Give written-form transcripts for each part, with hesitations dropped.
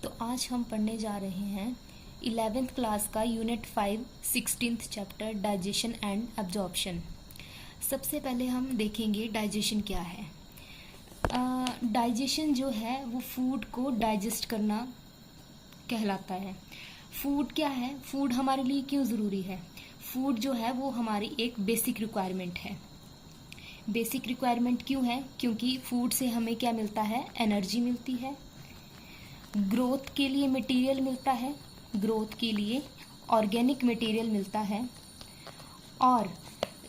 तो आज हम पढ़ने जा रहे हैं 11th क्लास का unit 5 16th chapter digestion and absorption. सबसे पहले हम देखेंगे डाइजेशन क्या है। डाइजेशन जो है वो फूड को डाइजेस्ट करना कहलाता है। फूड क्या है, फूड हमारे लिए क्यों ज़रूरी है? फूड जो है वो हमारी एक बेसिक रिक्वायरमेंट है। बेसिक रिक्वायरमेंट क्यों है? क्योंकि फूड से हमें क्या मिलता है? एनर्जी मिलती है, ग्रोथ के लिए मटेरियल मिलता है, ग्रोथ के लिए ऑर्गेनिक मटेरियल मिलता है, और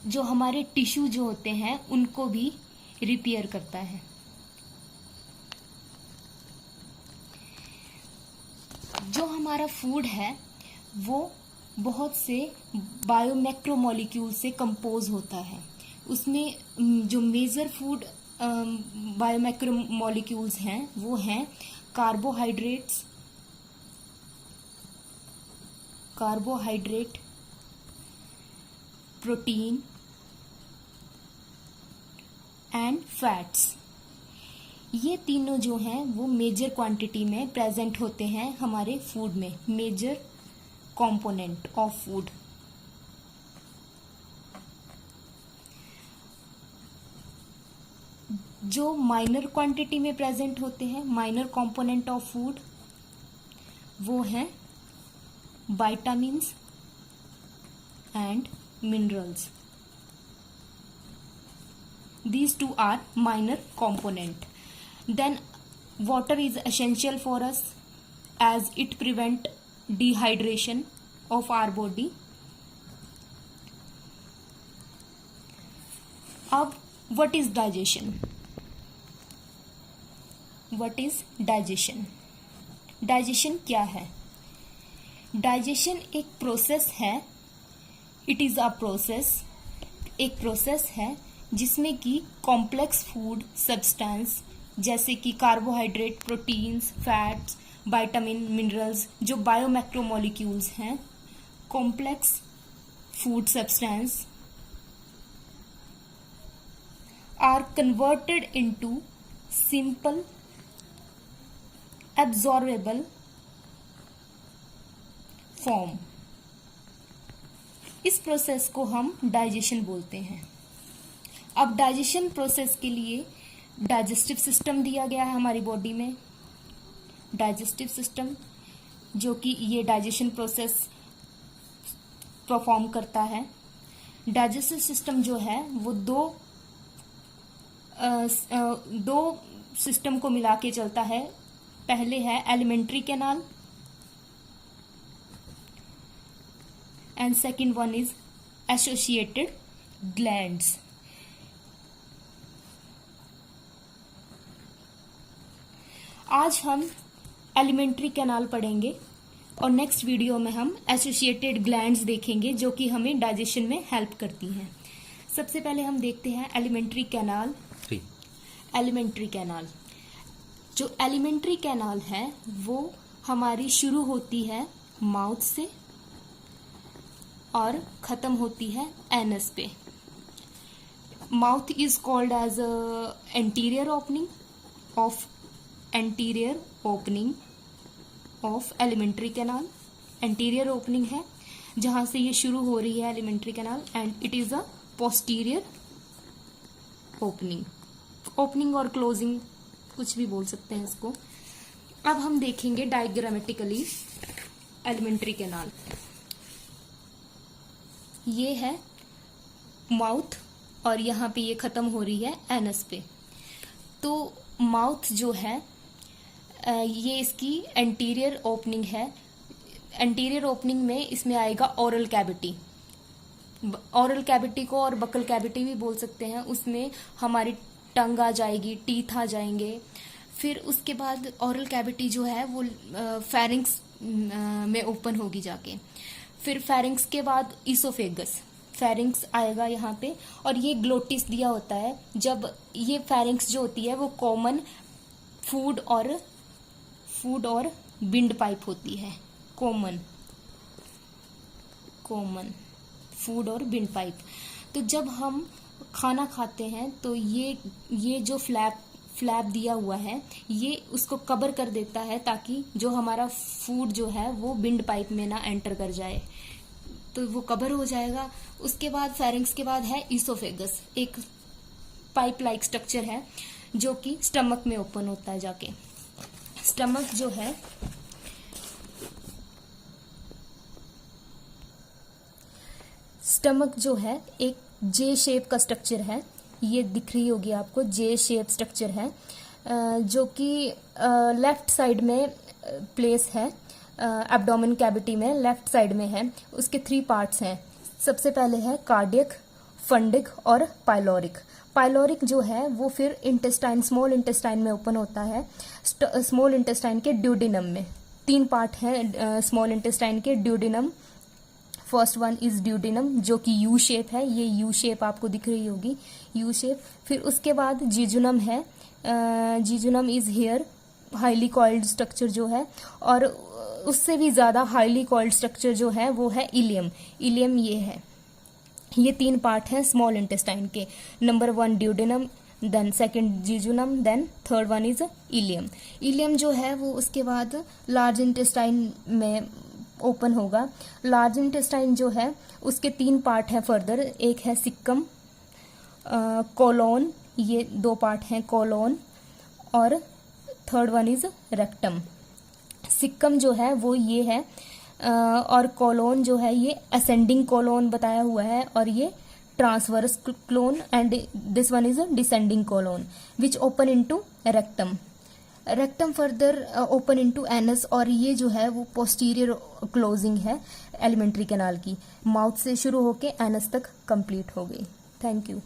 जो हमारे टिश्यू जो होते हैं उनको भी रिपेयर करता है। जो हमारा फूड है वो बहुत से बायोमैक्रोमोलिक्यूल से कंपोज होता है। उसमें जो मेजर फूड बायोमैक्रोमोलिक्यूल्स हैं वो हैं कार्बोहाइड्रेट, प्रोटीन एंड फैट्स। ये तीनों जो हैं वो मेजर क्वांटिटी में प्रेजेंट होते हैं हमारे फूड में, मेजर कंपोनेंट ऑफ फूड। जो माइनर क्वांटिटी में प्रेजेंट होते हैं, माइनर कंपोनेंट ऑफ फूड, वो हैं vitamins and minerals. These two are minor component. Then water is essential for us as it prevent dehydration of our body. अब what is digestion? What is digestion? Digestion क्या है? Digestion एक process है। It is a process, एक process है जिसमें कि complex food substance जैसे कि carbohydrate, proteins, fats, vitamin, minerals, जो बायोमैक्रोमोलिक्यूल्स हैं, complex food substance are converted into simple absorbable form. इस प्रोसेस को हम डाइजेशन बोलते हैं। अब डाइजेशन प्रोसेस के लिए डाइजेस्टिव सिस्टम दिया गया है हमारी बॉडी में। डाइजेस्टिव सिस्टम जो कि ये डाइजेशन प्रोसेस परफॉर्म करता है। डाइजेस्टिव सिस्टम जो है वो दो सिस्टम को मिला के चलता है। पहले है alimentary canal and second one is associated glands. आज हम एलिमेंट्री कैनाल पढ़ेंगे और नेक्स्ट वीडियो में हम एसोसिएटेड ग्लैंड्स देखेंगे जो कि हमें डाइजेशन में हेल्प करती हैं। सबसे पहले हम देखते हैं एलिमेंट्री कैनाल। एलिमेंट्री कैनाल, जो एलिमेंट्री कैनाल है वो हमारी शुरू होती है माउथ से और खत्म होती है एनस पे। Mouth is called as anterior opening of alimentary canal. Anterior opening है जहां से ये शुरू हो रही है alimentary canal, and it is a posterior opening और क्लोजिंग कुछ भी बोल सकते हैं इसको। अब हम देखेंगे डायग्रामेटिकली एलिमेंट्री कैनाल। ये है माउथ और यहाँ पे ये खत्म हो रही है एनस पे। तो माउथ जो है ये इसकी एंटीरियर ओपनिंग है। एंटीरियर ओपनिंग में इसमें आएगा ओरल कैविटी। ओरल कैविटी को और बकल कैविटी भी बोल सकते हैं। उसमें हमारी टंग आ जाएगी, टीथ आ जाएंगे। फिर उसके बाद ओरल कैविटी जो है वो फेरिंक्स में ओपन होगी जाके। फिर फेरिंक्स के बाद इसोफेगस, फेरिंक्स आएगा यहाँ पे, और ये ग्लोटिस दिया होता है। जब ये फेरिंक्स जो होती है वो कॉमन फूड और विंड पाइप होती है। कॉमन फूड और विंड पाइप। तो जब हम खाना खाते हैं तो ये जो फ्लैप दिया हुआ है ये उसको कवर कर देता है ताकि जो हमारा फूड जो है वो विंड पाइप में ना एंटर कर जाए, तो वो कवर हो जाएगा। उसके बाद फेरिंग्स के बाद है ईसोफेगस, एक पाइप लाइक स्ट्रक्चर है जो कि स्टमक में ओपन होता है जाके। स्टमक जो है एक जे शेप का स्ट्रक्चर है, ये दिख रही होगी आपको, जे शेप स्ट्रक्चर है जो कि लेफ्ट साइड में प्लेस है, एब्डोमेन कैविटी में लेफ्ट साइड में है। उसके 3 पार्ट्स हैं। सबसे पहले है कार्डियक, फंडिक और पाइलोरिक। पाइलोरिक जो है वो फिर इंटेस्टाइन, स्मॉल इंटेस्टाइन में ओपन होता है, स्मॉल इंटेस्टाइन के ड्यूडिनम में। 3 पार्ट हैं स्मॉल इंटेस्टाइन के duodenum. First one is duodenum जो कि यू शेप है, ये यू शेप आपको दिख रही होगी, यू शेप। फिर उसके बाद जीजुनम है, jejunum is here, highly coiled structure जो है। और उससे भी ज्यादा हाईली कॉइल्ड स्ट्रक्चर जो है वो है इलियम। इलियम ये है। ये 3 पार्ट हैं स्मॉल इंटेस्टाइन के। Number 1 duodenum, then second jejunum, then third one is ileum. Ileum जो है वो उसके बाद लार्ज इंटेस्टाइन में ओपन होगा। लार्ज इंटेस्टाइन जो है उसके 3 पार्ट हैं फर्दर, एक है सिक्कम, कोलोन, ये 2 पार्ट हैं कोलोन, और third one is rectum. Caecum जो है वो ये है और कोलोन जो है ये असेंडिंग कोलोन बताया हुआ है, और ये transverse colon, and this one is a descending colon which open into rectum. Rectum further open into anus, और ये जो है वो पोस्टीरियर क्लोजिंग है एलिमेंट्री कैनाल की, माउथ से शुरू होके एनस तक कंप्लीट हो गई। Thank you.